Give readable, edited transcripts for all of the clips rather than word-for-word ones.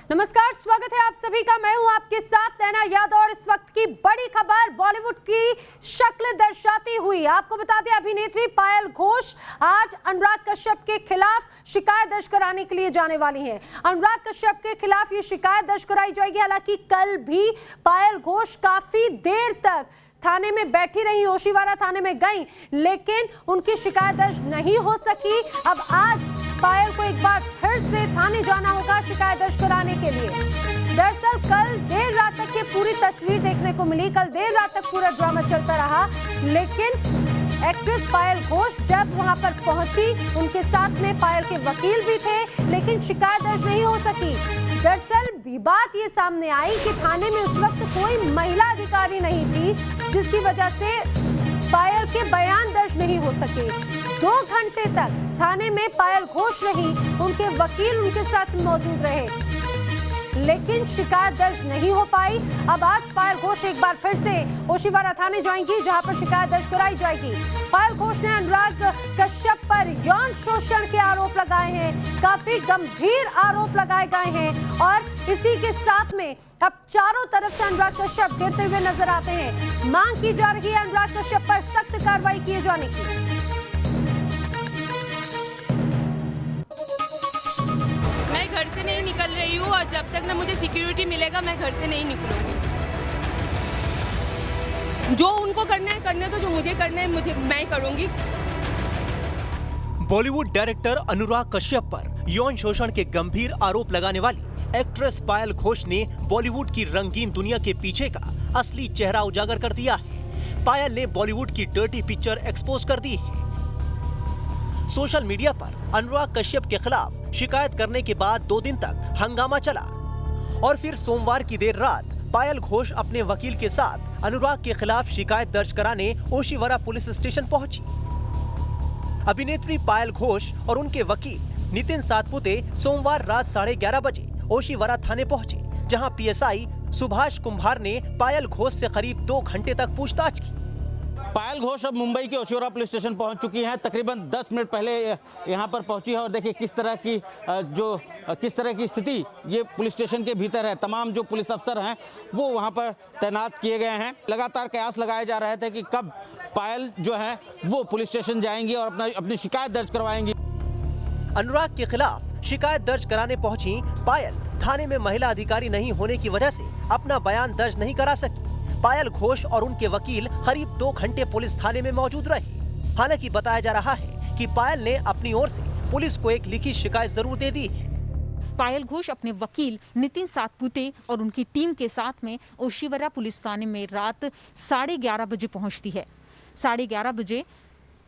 नमस्कार, स्वागत है आप सभी का। मैं हूं आपके साथ नैना यादव और इस वक्त की बड़ी खबर बॉलीवुड की शक्ल दर्शाती हुई। आपको बता दें, अभिनेत्री पायल घोष आज अनुराग कश्यप के खिलाफ शिकायत दर्ज कराने के लिए जाने वाली हैं। अनुराग कश्यप के खिलाफ ये शिकायत दर्ज कराई जाएगी। हालांकि कल भी पायल घोष काफी देर तक थाने में बैठी रही, ओशीवारा थाने में गई, लेकिन उनकी शिकायत दर्ज नहीं हो सकी। अब आज पायल को एक बार फिर से थाने जाना होगा शिकायत दर्ज कराने के लिए। दरअसल कल देर रात तक ये पूरी तस्वीर देखने को मिली। कल देर रात तक पूरा ड्रामा चलता रहा, लेकिन एक्ट्रेस पायल घोष जब वहां पर पहुंची, उनके साथ में पायल के वकील भी थे, लेकिन शिकायत दर्ज नहीं हो सकी। दरअसल बात ये सामने आई कि थाने में उस वक्त कोई महिला अधिकारी नहीं थी, जिसकी वजह से पायल के बयान दर्ज नहीं हो सके। 2 घंटे तक थाने में पायल घोष रही, उनके वकील उनके साथ मौजूद रहे, लेकिन शिकायत दर्ज नहीं हो पाई। अब आज पायल घोष एक बार फिर से ओशीवारा थाने जाएंगी, जहां पर शिकायत दर्ज कराई जाएगी। पायल घोष ने अनुराग कश्यप पर यौन शोषण के आरोप लगाए हैं, काफी गंभीर आरोप लगाए गए हैं, और इसी के साथ में अब चारों तरफ से अनुराग कश्यप गिरते हुए नजर आते हैं। मांग की जा रही है अनुराग कश्यप पर सख्त कार्रवाई किए जाने की। घर से नहीं निकल रही हूँ और जब तक ना मुझे सिक्योरिटी मिलेगा मैं घर से नहीं निकलूंगी। जो उनको करना है करने दो, जो मुझे करना है मैं करूंगी। बॉलीवुड डायरेक्टर अनुराग कश्यप पर यौन शोषण के गंभीर आरोप लगाने वाली एक्ट्रेस पायल घोष ने बॉलीवुड की रंगीन दुनिया के पीछे का असली चेहरा उजागर कर दिया है। पायल ने बॉलीवुड की डर्टी पिक्चर एक्सपोज कर दी है। सोशल मीडिया पर अनुराग कश्यप के खिलाफ शिकायत करने के बाद 2 दिन तक हंगामा चला और फिर सोमवार की देर रात पायल घोष अपने वकील के साथ अनुराग के खिलाफ शिकायत दर्ज कराने ओशीवारा पुलिस स्टेशन पहुंची। अभिनेत्री पायल घोष और उनके वकील नितिन सातपुते सोमवार रात 11:30 बजे ओशीवारा थाने पहुंचे, जहां पीएसआई सुभाष कुंभार ने पायल घोष से करीब 2 घंटे तक पूछताछ की। पायल घोष अब मुंबई के ओशीवारा पुलिस स्टेशन पहुंच चुकी हैं। तकरीबन 10 मिनट पहले यहां पर पहुंची है और देखिए किस तरह की स्थिति ये पुलिस स्टेशन के भीतर है। तमाम जो पुलिस अफसर हैं वो वहां पर तैनात किए गए हैं। लगातार कयास लगाए जा रहे थे कि कब पायल जो है वो पुलिस स्टेशन जाएंगी और अपनी शिकायत दर्ज करवाएंगी। अनुराग के खिलाफ शिकायत दर्ज कराने पहुंची पायल थाने में महिला अधिकारी नहीं होने की वजह से अपना बयान दर्ज नहीं करा सकी। पायल घोष और उनके वकील करीब 2 घंटे पुलिस थाने में मौजूद रहे। हालांकि बताया जा रहा है कि पायल ने अपनी ओर से पुलिस को एक लिखित शिकायत जरूर दे दी है। पायल घोष अपने वकील नितिन सातपुते और उनकी टीम के साथ में ओशीवारा पुलिस थाने में रात 11:30 बजे पहुंचती है। 11:30 बजे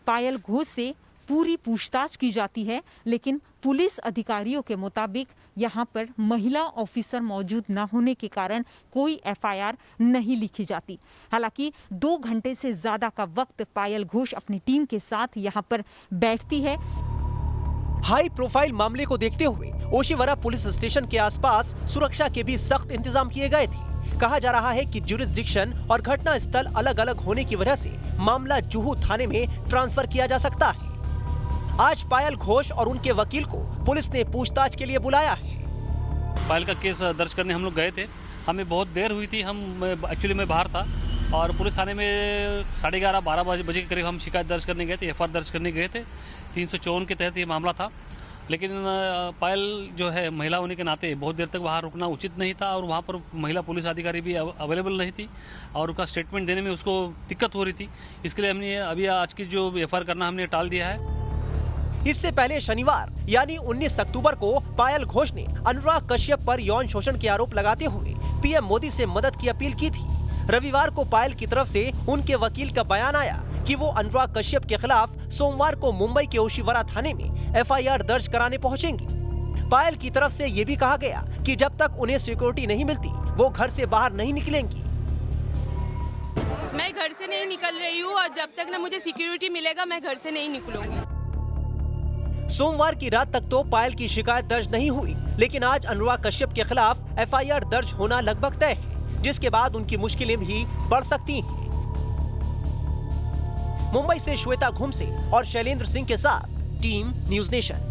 पायल घोष से पूरी पूछताछ की जाती है, लेकिन पुलिस अधिकारियों के मुताबिक यहाँ पर महिला ऑफिसर मौजूद न होने के कारण कोई एफआईआर नहीं लिखी जाती। हालांकि 2 घंटे से ज्यादा का वक्त पायल घोष अपनी टीम के साथ यहाँ पर बैठती है। हाई प्रोफाइल मामले को देखते हुए ओशीवारा पुलिस स्टेशन के आसपास सुरक्षा के भी सख्त इंतजाम किए गए थे। कहा जा रहा है कि ज्यूरिसडिक्शन और घटना स्थल अलग अलग होने की वजह से मामला जुहू थाने में ट्रांसफर किया जा सकता है। आज पायल घोष और उनके वकील को पुलिस ने पूछताछ के लिए बुलाया है। पायल का केस दर्ज करने हम लोग गए थे। हमें बहुत देर हुई थी। एक्चुअली मैं बाहर था और पुलिस थाने में 11:30-12 बजे के करीब हम शिकायत दर्ज करने गए थे, एफआईआर दर्ज करने गए थे। 354 के तहत ये मामला था, लेकिन पायल जो है महिला होने के नाते बहुत देर तक वहाँ रुकना उचित नहीं था और वहाँ पर महिला पुलिस अधिकारी भी अवेलेबल नहीं थी और उसका स्टेटमेंट देने में उसको दिक्कत हो रही थी। इसके लिए हमने अभी आज की जो एफआईआर करना हमने टाल दिया है। इससे पहले शनिवार यानी 19 अक्टूबर को पायल घोष ने अनुराग कश्यप पर यौन शोषण के आरोप लगाते हुए पीएम मोदी से मदद की अपील की थी। रविवार को पायल की तरफ से उनके वकील का बयान आया कि वो अनुराग कश्यप के खिलाफ सोमवार को मुंबई के ओशीवारा थाने में एफआईआर दर्ज कराने पहुंचेंगी। पायल की तरफ से ये भी कहा गया कि जब तक उन्हें सिक्योरिटी नहीं मिलती वो घर से बाहर नहीं निकलेंगी। मैं घर से नहीं निकल रही हूँ और जब तक ना मुझे सिक्योरिटी मिलेगा मैं घर से नहीं निकलूंगी। सोमवार की रात तक तो पायल की शिकायत दर्ज नहीं हुई, लेकिन आज अनुराग कश्यप के खिलाफ एफआईआर दर्ज होना लगभग तय है, जिसके बाद उनकी मुश्किलें भी बढ़ सकती हैं। मुंबई से श्वेता घुमसे और शैलेंद्र सिंह के साथ टीम न्यूज़ नेशन।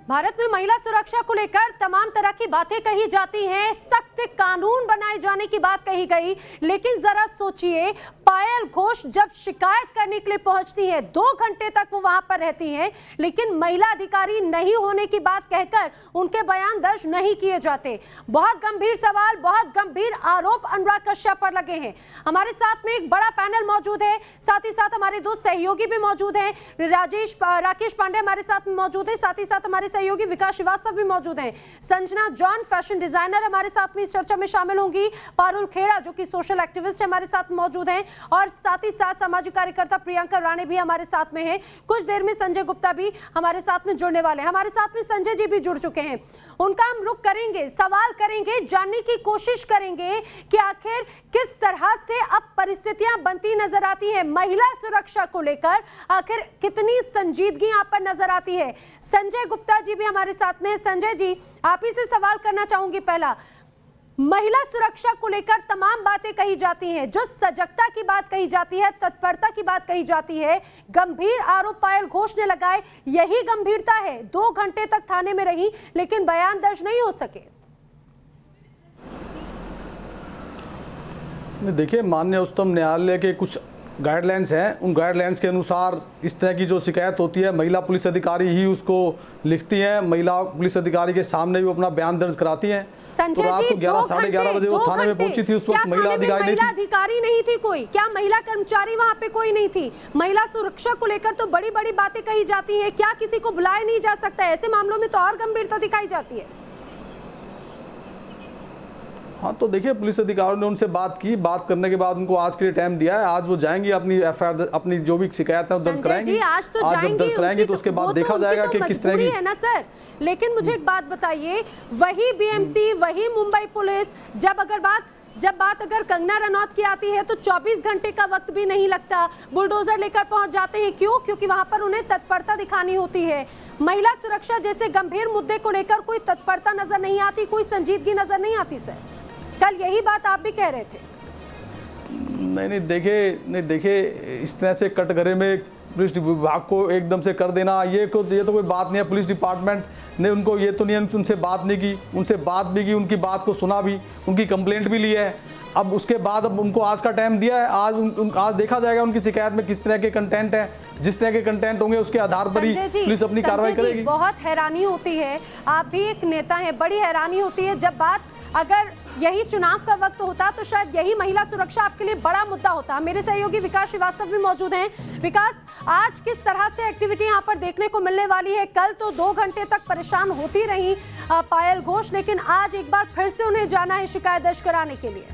भारत में महिला सुरक्षा को लेकर तमाम तरह की बातें कही जाती हैं, सख्त कानून बनाए जाने की बात कही गई, लेकिन जरा सोचिए, पायल घोष जब शिकायत करने के लिए पहुंचती है 2 घंटे तक वो वहां पर रहती हैं, लेकिन महिला अधिकारी नहीं होने की बात कहकर उनके बयान दर्ज नहीं किए जाते। बहुत गंभीर सवाल, बहुत गंभीर आरोप अनुराग कश्यप पर लगे हैं। हमारे साथ में एक बड़ा पैनल मौजूद है, साथ ही साथ हमारे 2 सहयोगी भी मौजूद हैं। राकेश पांडे हमारे साथ में मौजूद है, साथ ही साथ हमारे सहयोगी विकास श्रीवास्तव भी मौजूद हैं। संजना जॉन फैशन डिजाइनर हमारे साथ में इस चर्चा में शामिल होंगी। पारुल खेड़ा जो कि सोशल एक्टिविस्ट है हमारे साथ मौजूद हैं, और साथ ही साथ सामाजिक कार्यकर्ता प्रियंका राणे भी हमारे साथ में है। कुछ देर में संजय गुप्ता भी हमारे साथ में जुड़ने वाले हैं। हमारे साथ में संजय जी भी जुड़ चुके हैं। उनका हम रुख करेंगे, सवाल करेंगे, जानने की कोशिश करेंगे कि आखिर किस तरह से अब परिस्थितियां बनती नजर आती है महिला सुरक्षा को लेकर, आखिर कितनी संजीदगी यहां पर नजर आती है। संजय गुप्ता जी भी हमारे साथ में। संजय जी, आप ही से सवाल करना चाहूंगी। पहला, महिला सुरक्षा को लेकर तमाम बातें कही जाती हैं, जो सजगता की बात कही जाती है, तत्परता की बात कही जाती है, गंभीर आरोप पायल घोष ने लगाए, यही गंभीरता है। 2 घंटे तक थाने में रही लेकिन बयान दर्ज नहीं हो सके। देखिए, माननीय उच्चतम न्यायालय के कुछ गाइडलाइंस हैं, उन गाइडलाइंस के अनुसार इस तरह की जो शिकायत होती है महिला पुलिस अधिकारी ही उसको लिखती हैं। महिला पुलिस अधिकारी के सामने भी अपना बयान दर्ज कराती हैं। संजय तो रात जी, को 11 साढ़े 11 बजे वो थाने में पहुंची थी। उस वक्त महिला अधिकारी नहीं थी कोई? क्या महिला कर्मचारी वहां पे कोई नहीं थी? महिला सुरक्षा को लेकर तो बड़ी बड़ी बातें कही जाती है, क्या किसी को बुलाया नहीं जा सकता? ऐसे मामलों में तो और गंभीरता दिखाई जाती है। हाँ, तो देखिए, पुलिस अधिकारियों ने उनसे बात की, बात करने के बाद उनको आज के लिए टाइम दिया है। आज वो जाएंगी, अपनी एफआईआर, अपनी जो भी शिकायत है दर्ज कराएंगी। आज तो जब दर्ज कराएंगी तो उसके बाद देखा जाएगा कि किस तरह की है ना सर। लेकिन मुझे एक बात बताइए, वही बीएमसी, वही मुंबई पुलिस, जब बात अगर कंगना रनौत की आती है तो 24 घंटे का वक्त भी नहीं लगता, बुलडोजर लेकर पहुंच जाते हैं। क्यों? क्योंकि वहां पर उन्हें तत्परता दिखानी होती है। महिला सुरक्षा जैसे गंभीर मुद्दे को लेकर कोई तत्परता नजर नहीं आती, कोई संजीदगी नजर नहीं आती। सर, कल यही बात आप भी कह रहे थे। नहीं देखिए, इस तरह से कटघरे में पुलिस विभाग को एकदम से कर देना, ये तो कोई बात नहीं है। पुलिस डिपार्टमेंट ने उनको ये तो नहीं, उनसे बात नहीं की, उनसे बात भी की, उनकी बात को सुना भी, उनकी कंप्लेंट भी ली है। अब उसके बाद अब उनको आज का टाइम दिया है। आज देखा जाएगा उनकी शिकायत में किस तरह के कंटेंट है। जिस तरह के कंटेंट होंगे उसके आधार पर ही पुलिस अपनी कार्रवाई करेगी। बहुत हैरानी होती है, आप भी एक नेता हैं, बड़ी हैरानी होती है जब बात अगर यही चुनाव का वक्त होता तो शायद यही महिला सुरक्षा आपके लिए बड़ा मुद्दा होता। मेरे सहयोगी विकास श्रीवास्तव भी मौजूद हैं। विकास, आज किस तरह से एक्टिविटी यहाँ पर देखने को मिलने वाली है? कल तो 2 घंटे तक परेशान होती रही पायल घोष, लेकिन आज एक बार फिर से उन्हें जाना है शिकायत दर्ज कराने के लिए।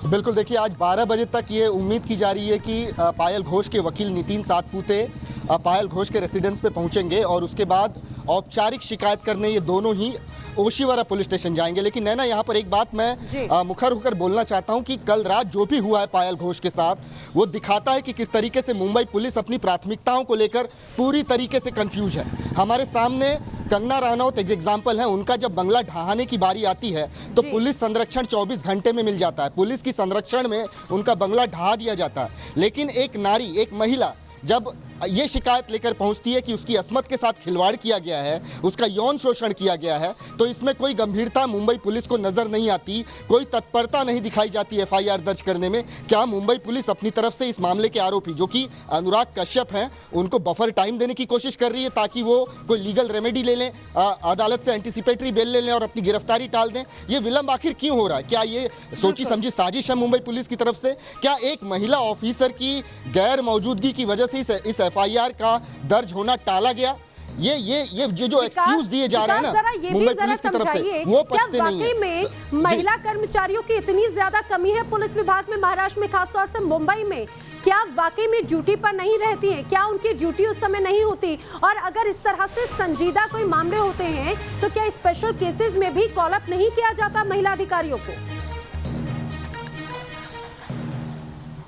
बिल्कुल, देखिए, आज 12 बजे तक ये उम्मीद की जा रही है कि पायल घोष के वकील नितिन सातपुते पायल घोष के रेसिडेंस पे पहुंचेंगे और उसके बाद औपचारिक शिकायत करने ये दोनों ही ओशिवरा पुलिस स्टेशन जाएंगे। लेकिन नैना, यहाँ पर एक बात मैं मुखर होकर बोलना चाहता हूँ कि कल रात जो भी हुआ है पायल घोष के साथ, वो दिखाता है कि किस तरीके से मुंबई पुलिस अपनी प्राथमिकताओं को लेकर पूरी तरीके से कंफ्यूज है। हमारे सामने कंगना रनौत एक एग्जाम्पल है, उनका जब बंगला ढहाने की बारी आती है तो पुलिस संरक्षण 24 घंटे में मिल जाता है, पुलिस की संरक्षण में उनका बंगला ढहा दिया जाता है। लेकिन एक नारी, एक महिला जब ये शिकायत लेकर पहुंचती है कि उसकी अस्मत के साथ खिलवाड़ किया गया है, उसका यौन शोषण किया गया है, तो इसमें कोई गंभीरता मुंबई पुलिस को नजर नहीं आती, कोई तत्परता नहीं दिखाई जाती एफआईआर दर्ज करने में। क्या मुंबई पुलिस अपनी तरफ से इस मामले के आरोपी जो कि अनुराग कश्यप हैं, उनको बफर टाइम देने की कोशिश कर रही है ताकि वो कोई लीगल रेमेडी ले लें, अदालत से एंटीसिपेटरी बेल ले लें और अपनी गिरफ्तारी टाल दें? ये विलंब आखिर क्यों हो रहा है? क्या ये सोची समझी साजिश है मुंबई पुलिस की तरफ से? क्या एक महिला ऑफिसर की गैर मौजूदगी की वजह से इस एफआईआर का दर्ज होना टाला गया? ये जो एक्सक्यूज दिए जा रहे हैं ना मुंबई पुलिस की तरफ से, वो पछते नहीं है। में महिला कर्मचारियों की इतनी ज्यादा कमी है पुलिस विभाग में, महाराष्ट्र में, खासतौर से मुंबई में? क्या वाकई में ड्यूटी पर नहीं रहती हैं? क्या उनकी ड्यूटी उस समय नहीं होती? और अगर इस तरह से संजीदा कोई मामले होते हैं तो क्या स्पेशल केसेस में भी कॉल अप नहीं किया जाता महिला अधिकारियों को?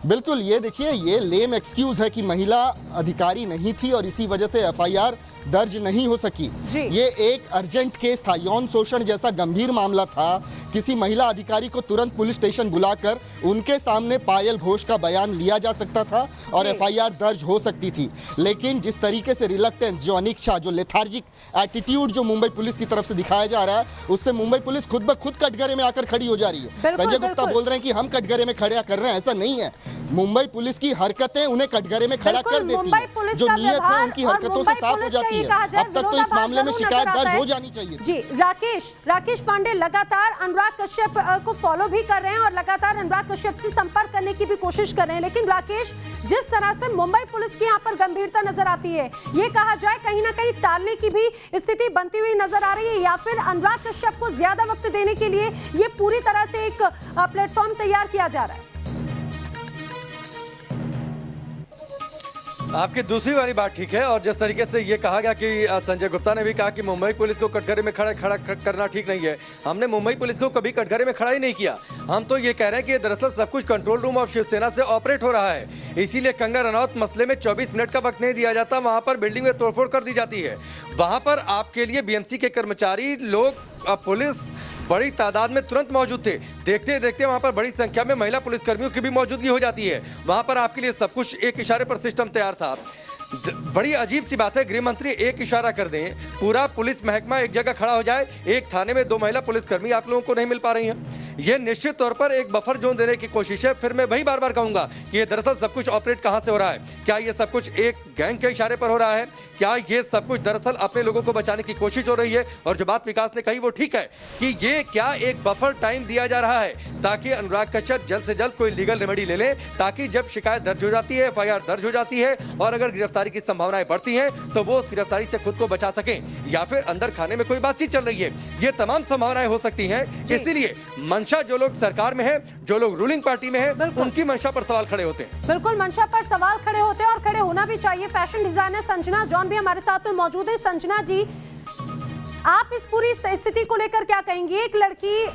बिल्कुल, ये देखिए, ये लेम एक्सक्यूज है कि महिला अधिकारी नहीं थी और इसी वजह से एफआईआर दर्ज नहीं हो सकी। जी। ये एक अर्जेंट केस था, यौन शोषण जैसा गंभीर मामला था। किसी महिला अधिकारी को तुरंत पुलिस स्टेशन बुलाकर उनके सामने पायल घोष का बयान लिया जा सकता था और एफआईआर दर्ज हो सकती थी। लेकिन जिस तरीके से रिलक्टेंस, जो अनिच्छा, जो लेथार्जिक एटीट्यूड जो मुंबई पुलिस की तरफ से दिखाया जा रहा है, उससे मुंबई पुलिस खुद ब खुद कटघरे में आकर खड़ी हो जा रही है। संजय गुप्ता बोल रहे हैं कि हम कटघरे में खड़ा कर रहे हैं, ऐसा नहीं है। मुंबई पुलिस की हरकतें उन्हें कटघरे में खड़ा कर देती है। जो नियत है उनकी हरकतों से साफ हो जाती है। अब तक तो इस मामले में शिकायत दर्ज हो जानी चाहिए। जी, राकेश पांडे लगातार अनुराग कश्यप को फॉलो भी कर रहे हैं और लगातार अनुराग कश्यप से संपर्क करने की भी कोशिश कर रहे हैं। लेकिन राकेश, जिस तरह से मुंबई पुलिस की यहाँ पर गंभीरता नजर आती है, ये कहा जाए कहीं ना कहीं टालने की भी स्थिति बनती हुई नजर आ रही है, या फिर अनुराग कश्यप को ज्यादा वक्त देने के लिए ये पूरी तरह से एक प्लेटफॉर्म तैयार किया जा रहा है? आपकी दूसरी वाली बात ठीक है, और जिस तरीके से ये कहा गया कि संजय गुप्ता ने भी कहा कि मुंबई पुलिस को कटघरे में खड़ा करना ठीक नहीं है। हमने मुंबई पुलिस को कभी कटघरे में खड़ा ही नहीं किया। हम तो ये कह रहे हैं कि दरअसल सब कुछ कंट्रोल रूम ऑफ शिवसेना से ऑपरेट हो रहा है। इसीलिए कंगना रनौत मसले में 24 मिनट का वक्त नहीं दिया जाता, वहां पर बिल्डिंग में तोड़फोड़ कर दी जाती है। वहां पर आपके लिए बीएमसी के कर्मचारी लोग, पुलिस बड़ी तादाद में तुरंत मौजूद थे। देखते देखते वहां पर बड़ी संख्या में महिला पुलिसकर्मियों की भी मौजूदगी हो जाती है। वहां पर आपके लिए सब कुछ एक इशारे पर सिस्टम तैयार था। बड़ी अजीब सी बात है, गृह मंत्री एक इशारा कर दें, पूरा पुलिस महकमा एक जगह खड़ा हो जाए, एक थाने में 2 महिला पुलिसकर्मी आप लोगों को नहीं मिल पा रही हैं। ये निश्चित तौर पर एक बफर जोन देने की कोशिश है। फिर मैं वही बार बार कहूंगा कि ये दरअसल सब कुछ ऑपरेट कहां से हो रहा है? क्या ये सब कुछ एक गैंग के इशारे पर हो रहा है? क्या ये सब कुछ दरअसल अपने लोगों को बचाने की कोशिश हो रही है? और जो बात विकास ने कही वो ठीक है कि ये क्या एक बफर टाइम दिया जा रहा है ताकि अनुराग कश्यप जल्द से जल्द कोई लीगल रेमेडी ले लें, ताकि जब शिकायत दर्ज हो जाती है, एफआईआर दर्ज हो जाती है और अगर गिरफ्तारी की संभावनाएं बढ़ती हैं तो वो उस गिरफ्तारी से खुद को बचा सकें, या फिर अंदर खाने में कोई बातचीत चल रही है। ये तमाम संभावनाएं हो सकती हैं। इसीलिए मंशा जो लोग सरकार में है, जो लोग रूलिंग पार्टी में है, उनकी मंशा पर सवाल खड़े होते हैं। बिल्कुल, मंशा पर सवाल खड़े होते हैं और खड़े होना भी चाहिए। फैशन डिजाइनर संजना जॉन भी हमारे साथ में मौजूद है। संजना जी, आप इस पूरी स्थिति को लेकर क्या कहेंगी? एक लड़की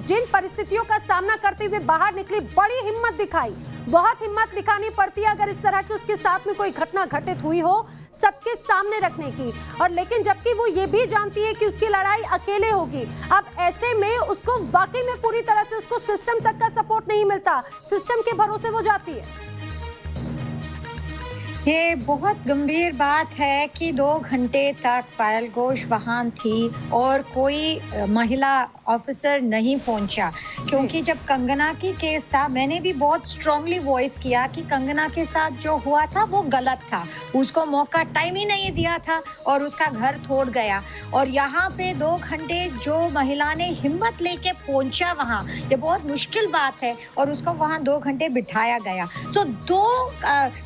जिन परिस्थितियों का सामना करते हुए बाहर निकली, बड़ी हिम्मत दिखाई, बहुत हिम्मत दिखानी पड़ती है अगर इस तरह की उसके साथ में कोई घटना घटित हुई हो, सबके सामने रखने की। और लेकिन जबकि वो ये भी जानती है कि उसकी लड़ाई अकेले होगी, अब ऐसे में उसको वाकई में पूरी तरह से उसको सिस्टम तक का सपोर्ट नहीं मिलता, सिस्टम के भरोसे वो जाती है। ये बहुत गंभीर बात है कि 2 घंटे तक पायल घोष वहां थी और कोई महिला ऑफिसर नहीं पहुंचा, क्योंकि जब कंगना की केस था मैंने भी बहुत स्ट्रांगली वॉइस किया कि कंगना के साथ जो हुआ था वो गलत था, उसको मौका टाइम ही नहीं दिया था और उसका घर तोड़ गया। और यहाँ पे 2 घंटे जो महिला ने हिम्मत लेके पहुंचा वहाँ, ये बहुत मुश्किल बात है और उसको वहाँ 2 घंटे बिठाया गया। सो 2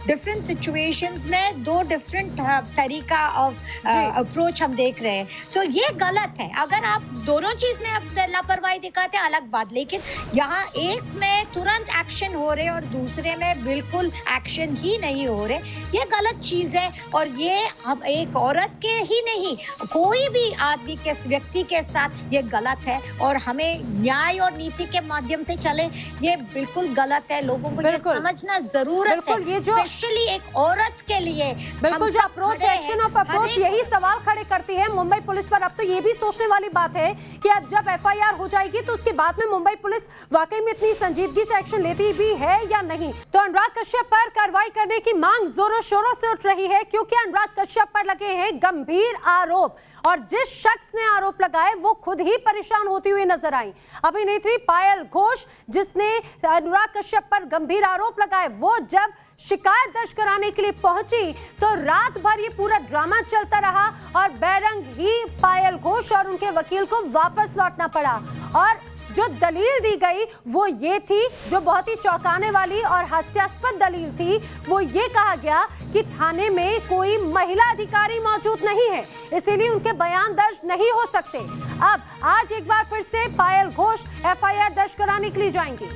डिफरेंट सिचुएशंस में 2 डिफरेंट तरीका ऑफ अप्रोच हम देख रहे हैं। सो ये गलत है। अगर आप दोनों चीज में लापरवाही दिखाते हैं अलग बात, लेकिन यहाँ एक में तुरंत एक्शन हो रहे और दूसरे में बिल्कुल एक्शन ही नहीं हो रहे, ये गलत चीज है। और ये हम एक औरत के ही नहीं, कोई भी आदमी के व्यक्ति के साथ ये गलत है और हमें न्याय और नीति के माध्यम से चले, ये बिल्कुल गलत है। लोगों को ये समझना जरूरत है, ये जो स्पेशली एक औरत के लिए। बिल्कुल, जो अप्रोच, एक्शन ऑफ अप्रोच, यही सवाल खड़े करती है मुंबई पुलिस पर। अब तो ये भी सोचने वाली बात है कि अब जब एफआईआर हो जाएगी तो उसके बाद में मुंबई पुलिस वाकई में इतनी संजीदगी से एक्शन लेती भी है या नहीं। तो अनुराग कश्यप पर कार्रवाई करने की मांग जोरों शोरों से उठ रही है, क्योंकि अनुराग कश्यप पर लगे हैं गंभीर आरोप और जिस शख्स ने आरोप लगाए वो खुद ही परेशान होती हुई नजर आई। अभिनेत्री पायल घोष, जिसने अनुराग कश्यप पर गंभीर आरोप लगाए, वो जब शिकायत दर्ज कराने के लिए पहुंची तो रात भर ये पूरा ड्रामा चलता रहा और बेरंग ही पायल घोष और उनके वकील को वापस लौटना पड़ा। और जो दलील दी गई वो ये थी, जो बहुत ही चौंकाने वाली और हास्यास्पद दलील थी, वो ये कहा गया कि थाने में कोई महिला अधिकारी मौजूद नहीं है, इसीलिए उनके बयान दर्ज नहीं हो सकते। अब आज एक बार फिर से पायल घोष एफआईआर दर्ज कराने के लिए जाएंगी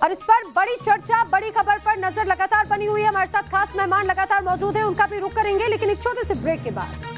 और इस पर बड़ी चर्चा, बड़ी खबर पर नजर लगातार बनी हुई है। हमारे साथ खास मेहमान लगातार मौजूद है, उनका भी रुख करेंगे, लेकिन एक छोटे से ब्रेक के बाद।